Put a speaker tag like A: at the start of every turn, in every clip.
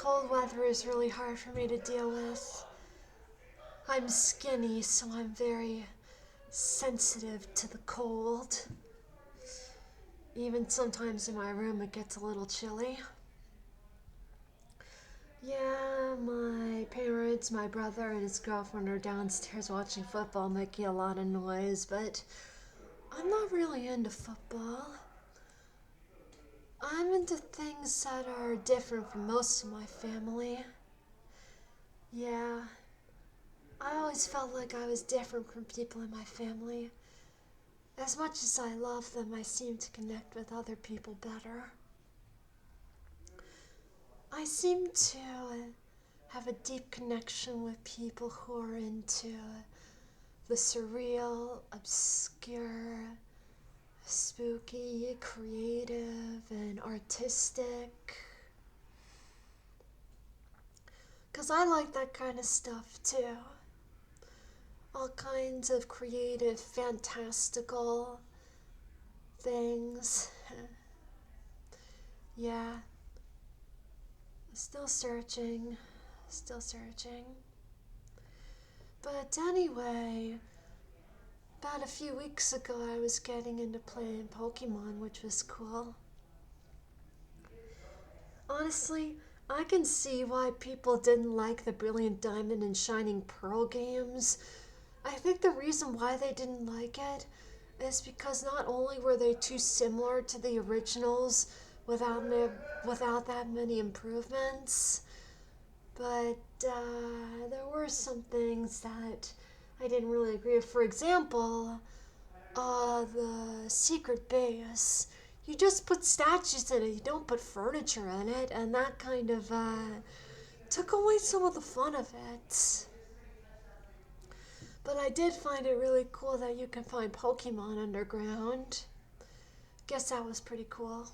A: cold weather is really hard for me to deal with. I'm skinny, so I'm very sensitive to the cold. Even sometimes in my room it gets a little chilly. Yeah, my parents, my brother, and his girlfriend are downstairs watching football, making a lot of noise, but I'm not really into football. I'm into things that are different from most of my family. Yeah, I always felt like I was different from people in my family. As much as I love them, I seem to connect with other people better. I seem to have a deep connection with people who are into the surreal, obscure, spooky, creative, and artistic. 'Cause I like that kind of stuff too. All kinds of creative, fantastical things. Yeah, still searching, still searching. But anyway, about a few weeks ago I was getting into playing Pokemon, which was cool. Honestly, I can see why people didn't like the Brilliant Diamond and Shining Pearl games. I think the reason why they didn't like it is because not only were they too similar to the originals without that many improvements, but there were some things that I didn't really agree with. For example, the secret base. You just put statues in it, you don't put furniture in it, and that kind of took away some of the fun of it. But I did find it really cool that you can find Pokemon underground. Guess that was pretty cool.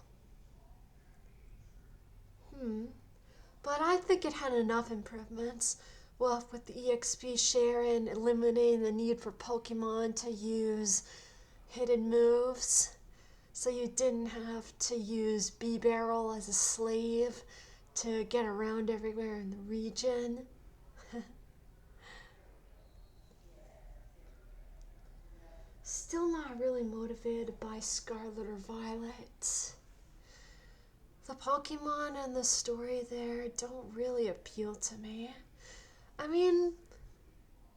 A: But I think it had enough improvements. Well, with the EXP share and eliminating the need for Pokemon to use hidden moves. So you didn't have to use B-Barrel as a slave to get around everywhere in the region. Still not really motivated by Scarlet or Violet. The Pokemon and the story there don't really appeal to me. I mean,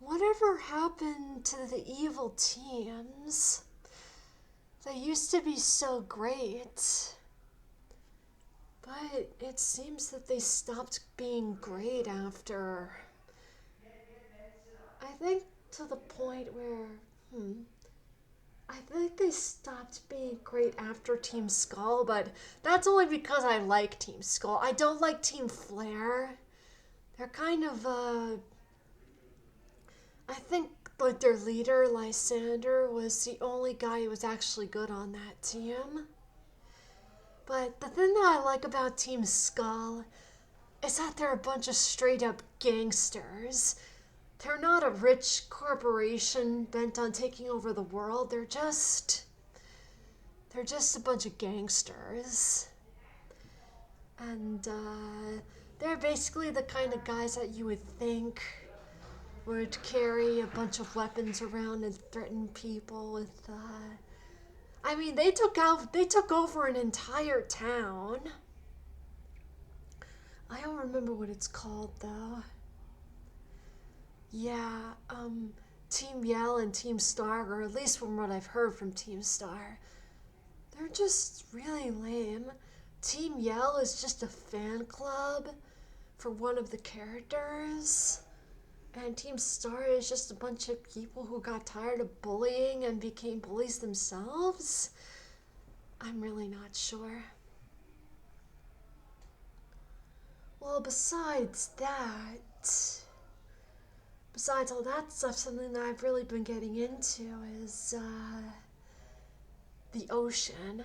A: whatever happened to the evil teams? They used to be so great. But it seems that they stopped being great after. I think to the point where, I think they stopped being great after Team Skull, but that's only because I like Team Skull. I don't like Team Flare. They're kind of, I think like their leader, Lysander, was the only guy who was actually good on that team. But the thing that I like about Team Skull is that they're a bunch of straight up gangsters. They're not a rich corporation bent on taking over the world. They're just a bunch of gangsters. And they're basically the kind of guys that you would think would carry a bunch of weapons around and threaten people with I mean, they took over an entire town. I don't remember what it's called though. Yeah, Team Yell and Team Star, or at least from what I've heard from Team Star, they're just really lame. Team Yell is just a fan club for one of the characters, and Team Star is just a bunch of people who got tired of bullying and became bullies themselves. I'm really not sure. Well, besides all that stuff, something that I've really been getting into is the ocean.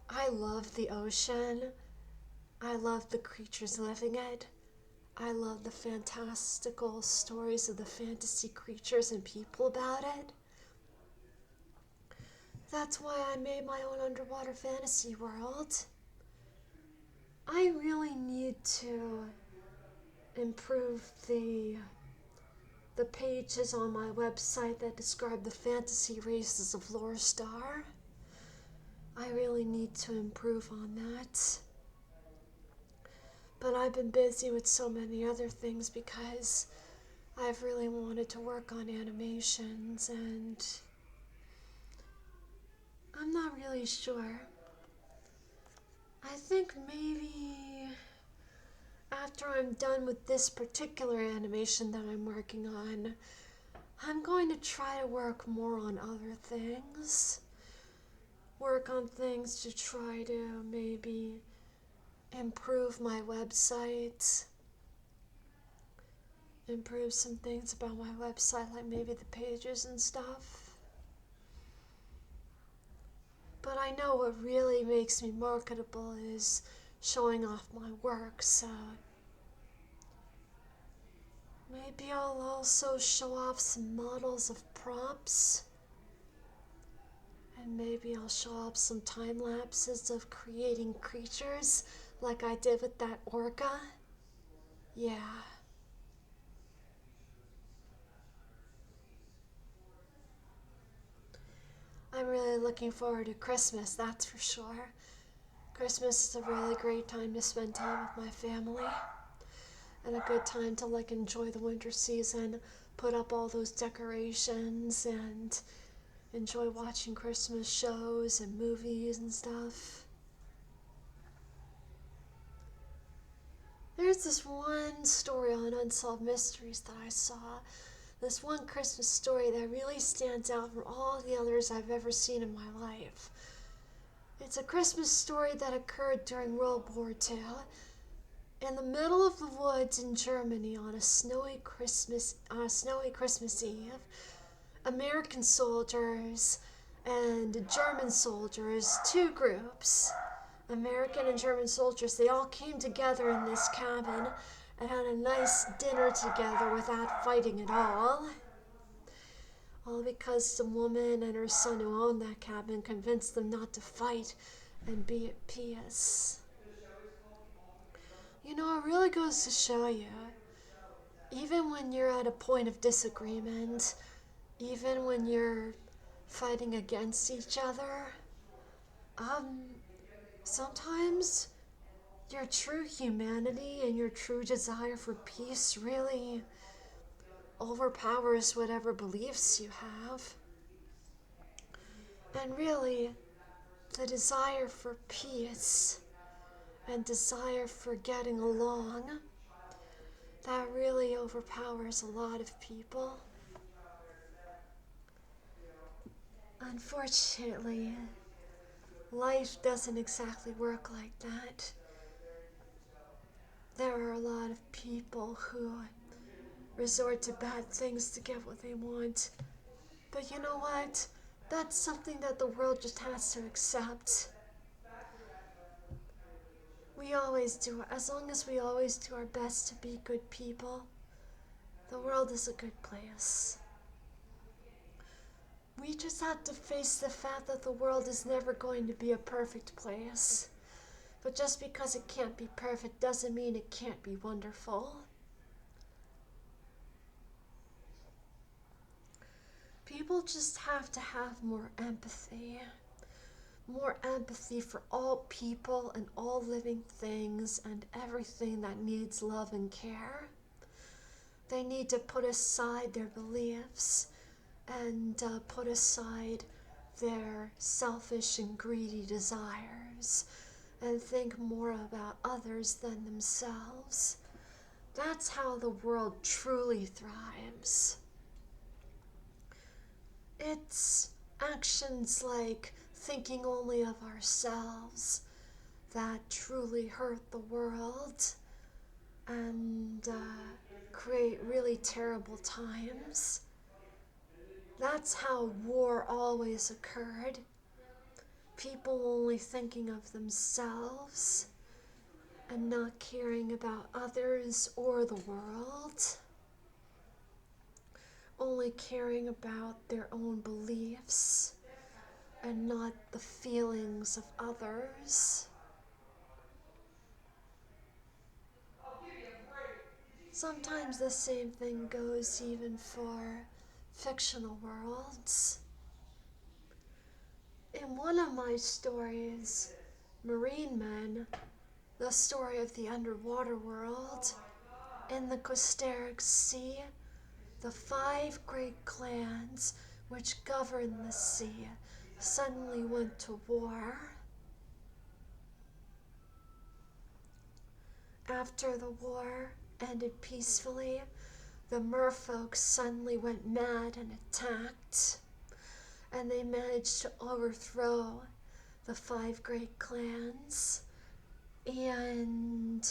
A: I love the ocean. I love the creatures living it. I love the fantastical stories of the fantasy creatures and people about it. That's why I made my own underwater fantasy world. I really need to improve the pages on my website that describe the fantasy races of Lore Star. I really need to improve on that. But I've been busy with so many other things because I've really wanted to work on animations, and I'm not really sure. I think maybe after I'm done with this particular animation that I'm working on, I'm going to try to work more on other things. Work on things to try to maybe improve my website. Improve some things about my website, like maybe the pages and stuff. But I know what really makes me marketable is showing off my work, so maybe I'll also show off some models of props. And maybe I'll show off some time lapses of creating creatures like I did with that orca. Yeah. I'm really looking forward to Christmas, that's for sure. Christmas is a really great time to spend time with my family. And a good time to enjoy the winter season, put up all those decorations, and enjoy watching Christmas shows and movies and stuff. There's this one story on Unsolved Mysteries that I saw. This one Christmas story that really stands out from all the others I've ever seen in my life. It's a Christmas story that occurred during World War II. In the middle of the woods in Germany on a snowy Christmas Eve, American soldiers and German soldiers, two groups, American and German soldiers, they all came together in this cabin and had a nice dinner together without fighting at all. All because the woman and her son who owned that cabin convinced them not to fight and be at peace. You know, it really goes to show you, even when you're at a point of disagreement, even when you're fighting against each other, um, sometimes your true humanity and your true desire for peace really overpowers whatever beliefs you have. And really, the desire for peace and desire for getting along, that really overpowers a lot of people. Unfortunately, life doesn't exactly work like that. There are a lot of people who resort to bad things to get what they want. But you know what? That's something that the world just has to accept. We always do, as long as we always do our best to be good people, the world is a good place. We just have to face the fact that the world is never going to be a perfect place. But just because it can't be perfect doesn't mean it can't be wonderful. People just have to have more empathy. More empathy for all people and all living things and everything that needs love and care. They need to put aside their beliefs and put aside their selfish and greedy desires and think more about others than themselves. That's how the world truly thrives. It's actions like thinking only of ourselves that truly hurt the world and create really terrible times. That's how war always occurred. People only thinking of themselves and not caring about others or the world. Only caring about their own beliefs and not the feelings of others. sometimes the same thing goes even for fictional worlds. In one of my stories, Marine Men, the story of the underwater world, in the Costeric Sea, the 5 great clans which govern the sea suddenly went to war. After the war ended peacefully, the merfolk suddenly went mad and attacked, and they managed to overthrow the 5 great clans, and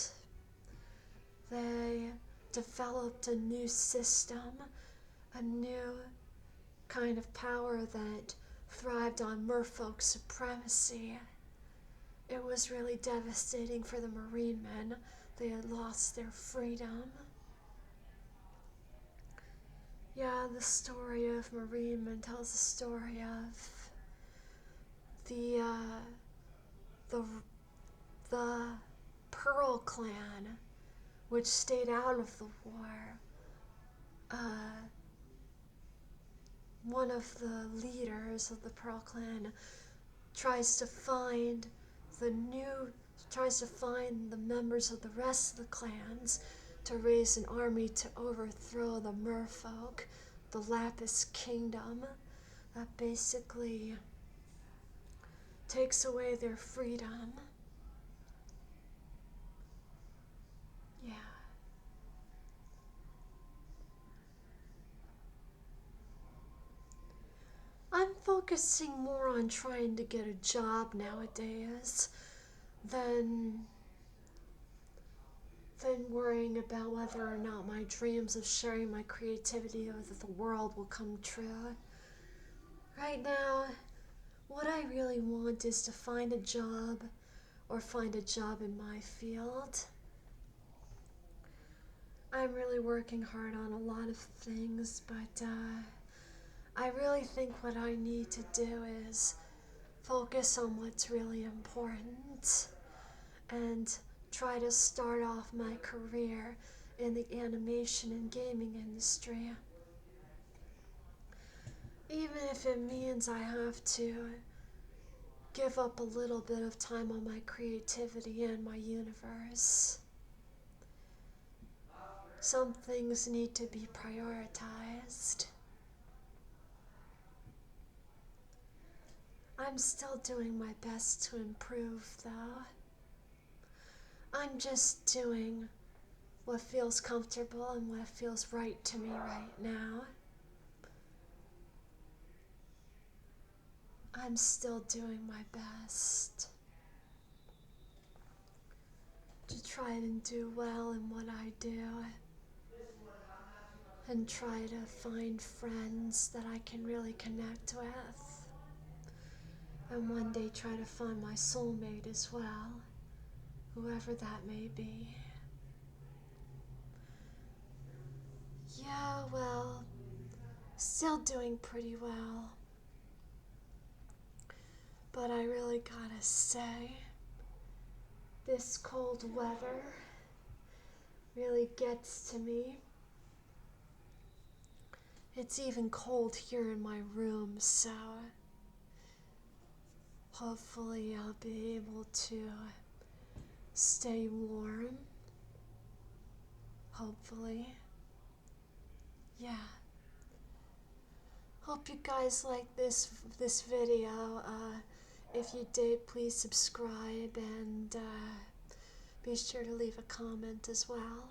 A: they developed a new system, a new kind of power that thrived on merfolk supremacy. It was really devastating for the Marine Men. They had lost their freedom. Yeah, the story of Marine Men tells the story of the the the Pearl Clan, which stayed out of the war. One of the leaders of the Pearl Clan tries to find the members of the rest of the clans to raise an army to overthrow the merfolk, the Lapis Kingdom, that basically takes away their freedom. Yeah. I'm focusing more on trying to get a job nowadays than worrying about whether or not my dreams of sharing my creativity with the world will come true. Right now, what I really want is to find a job or find a job in my field. I'm really working hard on a lot of things, but I really think what I need to do is focus on what's really important and try to start off my career in the animation and gaming industry. Even if it means I have to give up a little bit of time on my creativity and my universe. Some things need to be prioritized. I'm still doing my best to improve, though. I'm just doing what feels comfortable and what feels right to me right now. I'm still doing my best to try and do well in what I do and try to find friends that I can really connect with, and one day try to find my soulmate as well, whoever that may be. Yeah, well, still doing pretty well. But I really gotta say, this cold weather really gets to me. It's even cold here in my room, so hopefully I'll be able to stay warm. Hopefully. Yeah. Hope you guys like this video. If you did, please subscribe and be sure to leave a comment as well.